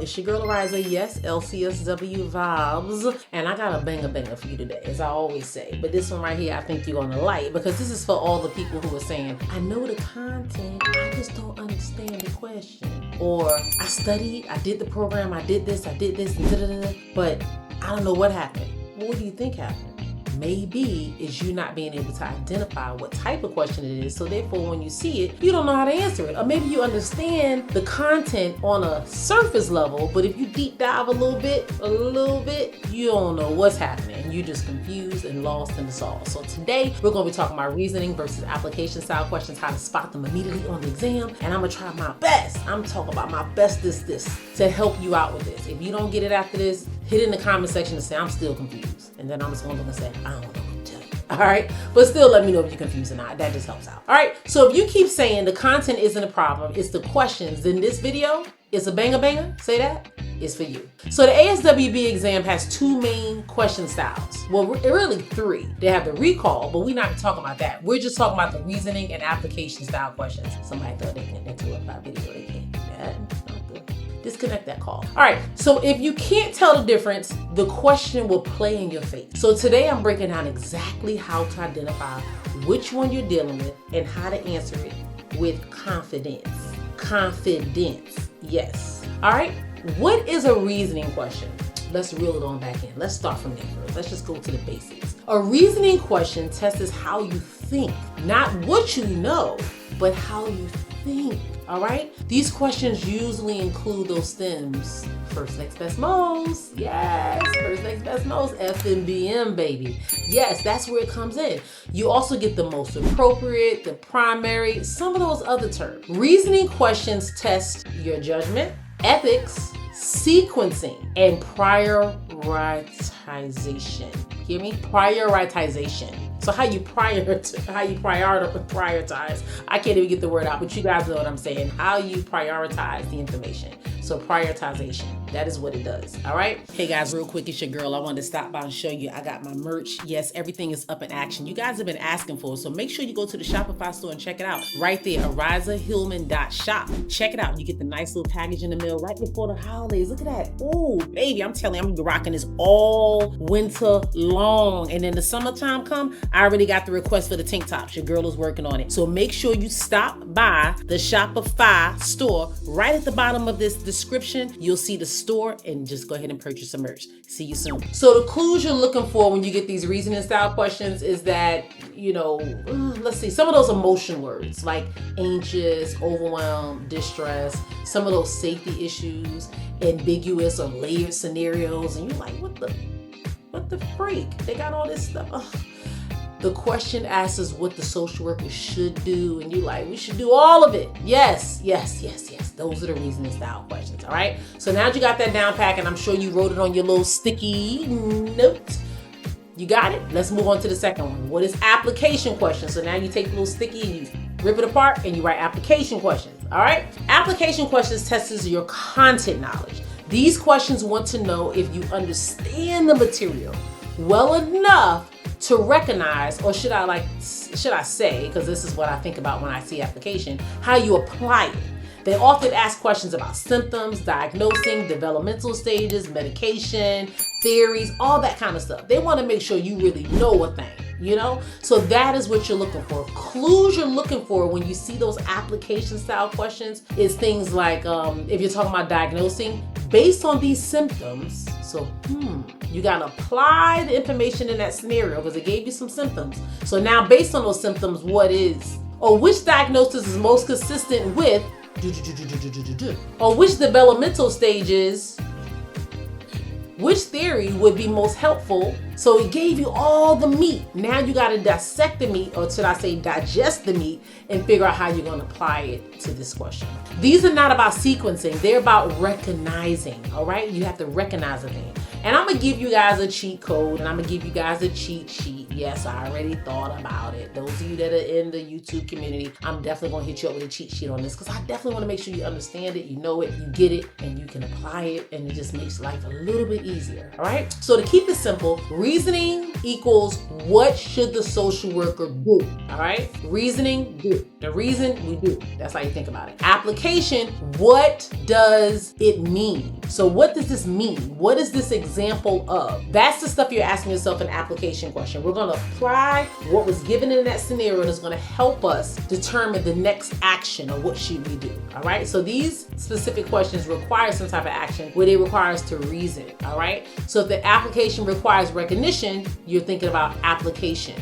It's your girl Ariza, yes, LCSW vibes, and I got a banger for you today, as I always say. But this one right here, I think you're gonna like, because this is for all the people who are saying, I know the content, I just don't understand the question. Or I studied, I did the program, I did this, and da-da-da-da, but I don't know what happened. Well, what do you think happened? Maybe it's you not being able to identify what type of question it is, so therefore when you see it, you don't know how to answer it. Or maybe you understand the content on a surface level, but if you deep dive a little bit, you don't know what's happening. You're just confused and lost in the sauce. So today, we're gonna be talking about reasoning versus application style questions, how to spot them immediately on the exam, and I'm gonna try my best. I'm talking about my best to help you out with this. If you don't get it after this, hit in the comment section and say, I'm still confused. And then I'm just gonna look and say, I don't know what to tell you. All right, but still let me know if you're confused or not. That just helps out. All right, so if you keep saying the content isn't a problem, it's the questions, then this video is a banger, say that, it's for you. So the ASWB exam has two main question styles. Well, really three. They have the recall, but we're not talking about that. We're just talking about the reasoning and application style questions. Somebody thought they can interrupt my video, they can't do that. Disconnect that call. All right, so if you can't tell the difference, the question will play in your face. So today I'm breaking down exactly how to identify which one you're dealing with and how to answer it with confidence. Confidence, yes. All right, what is a reasoning question? Let's reel it on back in. Let's start from there first. Let's just go to the basics. A reasoning question tests how you think, not what you know, but how you think. All right? These questions usually include those stems. First, next, best, most. Yes, first, next, best, most. FNBM, baby. Yes, that's where it comes in. You also get the most appropriate, the primary, some of those other terms. Reasoning questions test your judgment, ethics, sequencing, and prioritization. Hear me? Prioritization. So how you prioritize. I can't even get the word out, but you guys know what I'm saying. How you prioritize the information. So prioritization, that is what it does, all right? Hey guys, real quick, it's your girl. I wanted to stop by and show you I got my merch. Yes, everything is up in action. You guys have been asking for it, so make sure you go to the Shopify store and check it out. Right there, ArizaHillman.shop. Check it out. You get the nice little package in the mail right before the holidays. Look at that. Oh, baby, I'm telling you, I'm gonna be rocking this all winter long. And then the summertime come, I already got the request for the tank tops. Your girl is working on it. So make sure you stop by the Shopify store. Right at the bottom of this description, you'll see the store, and just go ahead and purchase some merch. See you soon. So the clues you're looking for when you get these reasoning style questions is that, let's see, some of those emotion words like anxious, overwhelmed, distress, some of those safety issues, ambiguous or layered scenarios, and you're like, what the freak? They got all this stuff. Ugh. The question asks us what the social worker should do, and you're like, we should do all of it. Yes. Those are the reasoning style questions, all right? So now that you got that down pat, and I'm sure you wrote it on your little sticky note. You got it? Let's move on to the second one. What is application questions? So now you take the little sticky and you rip it apart and you write application questions, all right? Application questions tests your content knowledge. These questions want to know if you understand the material well enough to recognize, or should I say, because this is what I think about when I see application, how you apply it. They often ask questions about symptoms, diagnosing, developmental stages, medication, theories, all that kind of stuff. They want to make sure you really know a thing, So that is what you're looking for. Clues you're looking for when you see those application style questions is things like, if you're talking about diagnosing, based on these symptoms, so you gotta apply the information in that scenario because it gave you some symptoms. So now based on those symptoms, which diagnosis is most consistent with, or which developmental stages, which theory would be most helpful. So it gave you all the meat. Now you got to dissect the meat, or should I say digest the meat, and figure out how you're going to apply it to this question. These are not about sequencing. They're about recognizing, all right? You have to recognize a thing. And I'm going to give you guys a cheat code, and I'm going to give you guys a cheat sheet. Yes, I already thought about it. Those of you that are in the YouTube community, I'm definitely going to hit you up with a cheat sheet on this because I definitely want to make sure you understand it, you know it, you get it, and you can apply it, and it just makes life a little bit easier, all right? So to keep it simple, reasoning equals what should the social worker do? All right. Reasoning, do. The reason, we do. That's how you think about it. Application, what does it mean? So what does this mean? What is this example of? That's the stuff you're asking yourself in application question. We're going to apply what was given in that scenario, and it's going to help us determine the next action, or what should we do. All right. So these specific questions require some type of action where they require us to reason. All right. So if the application requires recognition, you're thinking about application,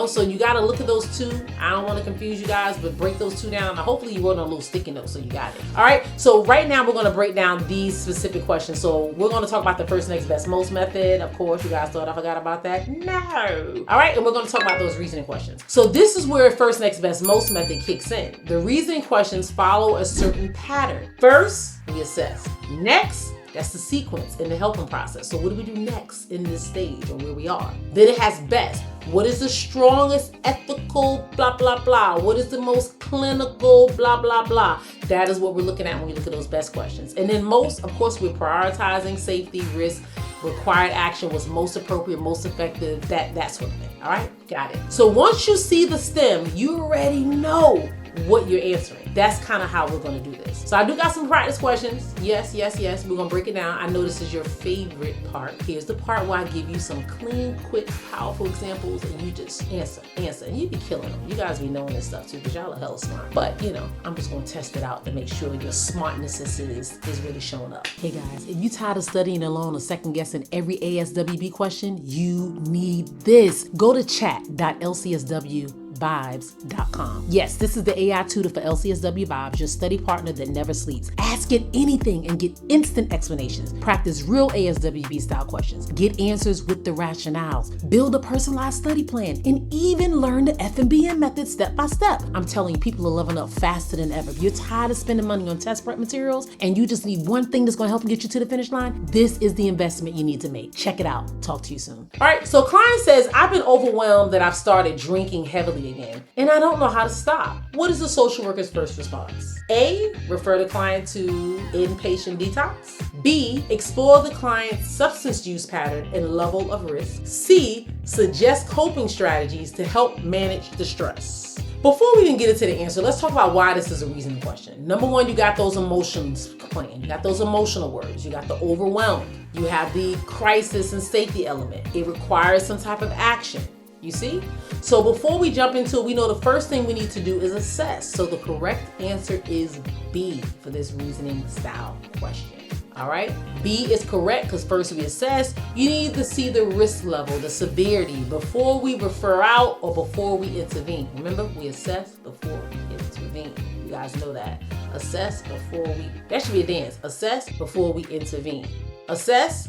so you got to look at those two. I don't want to confuse you guys, but break those two down. Now, hopefully you wrote on a little sticky note so you got it. All right. So right now we're going to break down these specific questions. So we're going to talk about the first, next, best, most method. Of course, you guys thought I forgot about that. No. All right. And we're going to talk about those reasoning questions. So this is where first, next, best, most method kicks in. The reasoning questions follow a certain pattern. First, we assess. Next, that's the sequence in the helping process. So what do we do next in this stage, or where we are? Then it has best. What is the strongest ethical blah, blah, blah? What is the most clinical blah, blah, blah? That is what we're looking at when we look at those best questions. And then most, of course, we're prioritizing safety, risk, required action, was most appropriate, most effective, that sort of thing. All right, got it. So once you see the STEM, you already know what you're answering. That's kind of how we're going to do this. So I do got some practice questions. Yes. We're going to break it down. I know this is your favorite part. Here's the part where I give you some clean, quick, powerful examples, and you just answer. And you be killing them. You guys be knowing this stuff too, because y'all are hella smart. But, I'm just going to test it out to make sure your smartness is really showing up. Hey guys, if you tired of studying alone or second guessing every ASWB question, you need this. Go to chat.lcswvibes.com. Yes, this is the AI tutor for LCSWVibes, your study partner that never sleeps. Ask it anything and get instant explanations. Practice real ASWB style questions. Get answers with the rationales. Build a personalized study plan, and even learn the FMBM method step by step. I'm telling you, people are leveling up faster than ever. If you're tired of spending money on test prep materials and you just need one thing that's going to help get you to the finish line, this is the investment you need to make. Check it out. Talk to you soon. All right, so client says, I've been overwhelmed that I've started drinking heavily again, and I don't know how to stop. What is the social worker's first response? A, refer the client to inpatient detox. B, explore the client's substance use pattern and level of risk. C, suggest coping strategies to help manage the stress. Before we even get into the answer, let's talk about why this is a reasoning question. Number one, you got those emotions playing. You got those emotional words. You got the overwhelmed. You have the crisis and safety element. It requires some type of action. You see? So before we jump into it, we know the first thing we need to do is assess. So the correct answer is B for this reasoning style question. All right? B is correct because first we assess. You need to see the risk level, the severity, before we refer out or before we intervene. Remember, we assess before we intervene. You guys know that. Assess before we, that should be a dance. Assess before we intervene. Assess.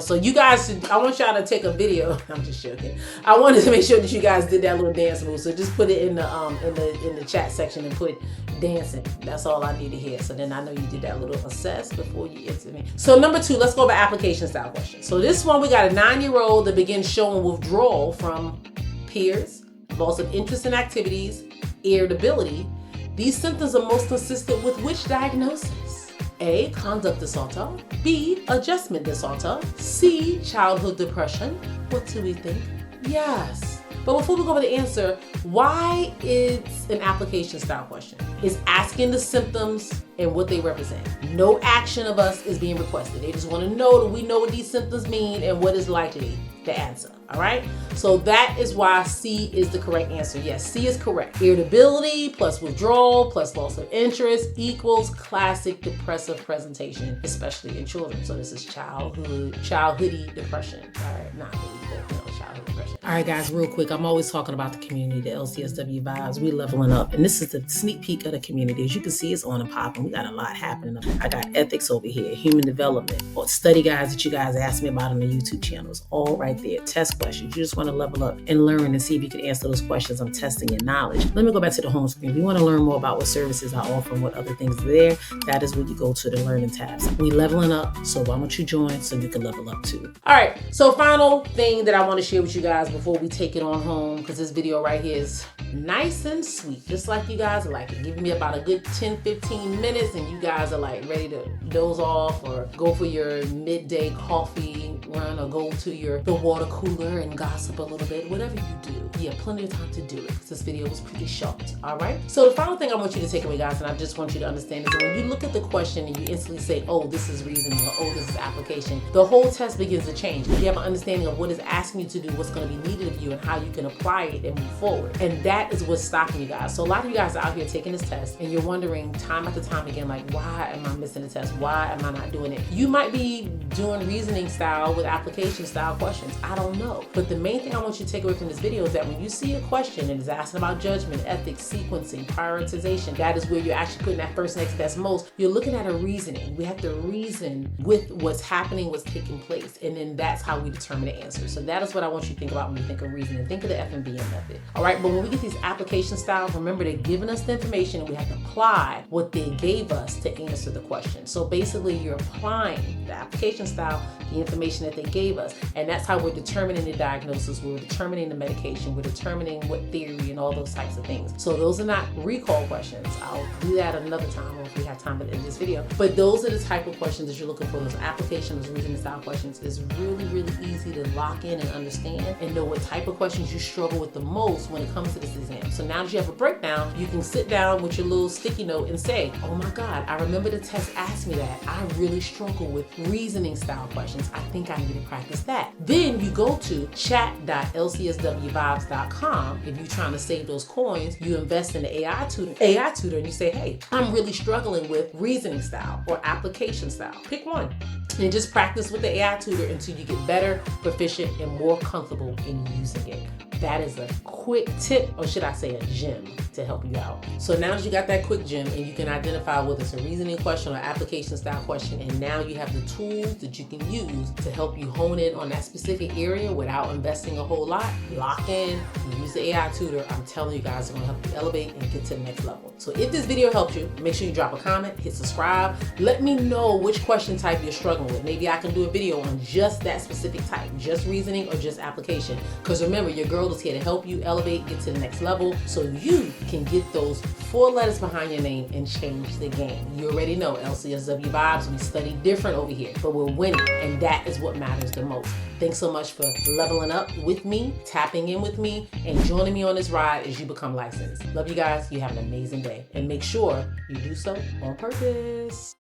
So you guys I want y'all to take a video. I'm just joking. I wanted to make sure that you guys did that little dance move. So just put it in the chat section and put dancing. That's all I need to hear. So then I know you did that little assess before you intervene. So number two, let's go over application style questions. So this one, we got a 9-year-old that begins showing withdrawal from peers, loss of interest in activities, irritability. These symptoms are most consistent with which diagnosis? A, conduct disorder. B, adjustment disorder. C, childhood depression. What do we think? Yes. But before we go over the answer, why it's an application style question? It's asking the symptoms and what they represent. No action of us is being requested. They just want to know that we know what these symptoms mean and what is likely the answer. All right. So that is why C is the correct answer. Yes, C is correct. Irritability plus withdrawal plus loss of interest equals classic depressive presentation, especially in children. So this is childhoody depression. All right, not really, but childhood depression. All right, guys, real quick. I'm always talking about the community, the LCSW vibes. We leveling up, and this is the sneak peek of the community. As you can see, it's on and popping. We got a lot happening. I got ethics over here, human development, or study guides that you guys asked me about on the YouTube channel. It's all right there. Test questions. You just want to level up and learn and see if you can answer those questions. I'm testing your knowledge. Let me go back to the home screen. If you want to learn more about what services I offer and what other things are there, that is where you go to the learning tabs. We leveling up, so why don't you join so you can level up too? All right, so final thing that I want to share with you guys before we take it on home, because this video right here is Nice and sweet, just like you guys like it. Give me about a good 10-15 minutes and you guys are like ready to doze off or go for your midday coffee run or go to the water cooler and gossip a little bit, whatever you do. You have plenty of time to do it because this video was pretty short, all right? So the final thing I want you to take away, guys, and I just want you to understand is that when you look at the question and you instantly say, oh, this is reasoning or oh, this is application, the whole test begins to change. You have an understanding of what it's asking you to do, what's going to be needed of you, and how you can apply it and move forward. And that is what's stopping you guys. So a lot of you guys are out here taking this test and you're wondering time after time again, like, why am I missing the test? Why am I not doing it? You might be doing reasoning style with application style questions. I don't know. But the main thing I want you to take away from this video is that when you see a question and it's asking about judgment, ethics, sequencing, prioritization, that is where you're actually putting that first, next, best, most. You're looking at a reasoning. We have to reason with what's happening, what's taking place, and then that's how we determine the answer. So that is what I want you to think about when you think of reasoning. Think of the FMBM method. All right, but when we get these application styles, remember they're giving us the information and we have to apply what they gave us to answer the question. So basically you're applying the application style, the information that they gave us, and that's how we're determining the diagnosis, we're determining the medication, we're determining what theory and all those types of things. So those are not recall questions. I'll do that another time or if we have time in this video. But those are the type of questions that you're looking for. Those application, those reasoning style questions is really, really easy to lock in and understand and know what type of questions you struggle with the most when it comes to this exam. So now that you have a breakdown, you can sit down with your little sticky note and say, oh my God, I remember the test asked me that. I really struggle with reasoning style questions. I think I need to practice that. Then you go to chat.lcswvibes.com. If you're trying to save those coins, you invest in the AI tutor and you say, hey, I'm really struggling with reasoning style or application style. Pick one and just practice with the AI tutor until you get better, proficient, and more comfortable in using it. That is a quick tip, or should I say a gem, to help you out. So now that you got that quick gem and you can identify whether it's a reasoning question or application style question, and now you have the tools that you can use to help you hone in on that specific area without investing a whole lot, lock in, use the AI tutor. I'm telling you guys, it's gonna help you elevate and get to the next level. So if this video helped you, make sure you drop a comment, hit subscribe. Let me know which question type you're struggling with. Maybe I can do a video on just that specific type, just reasoning or just application. Because remember, your girl is here to help you elevate, get to the next level, so you can get those 4 letters behind your name and change the game. You already know LCSW vibes, we study different over here, but we're winning, and that is what matters the most. Thanks so much for leveling up with me, tapping in with me, and joining me on this ride as you become licensed. Love you guys. You have an amazing day, and make sure you do so on purpose.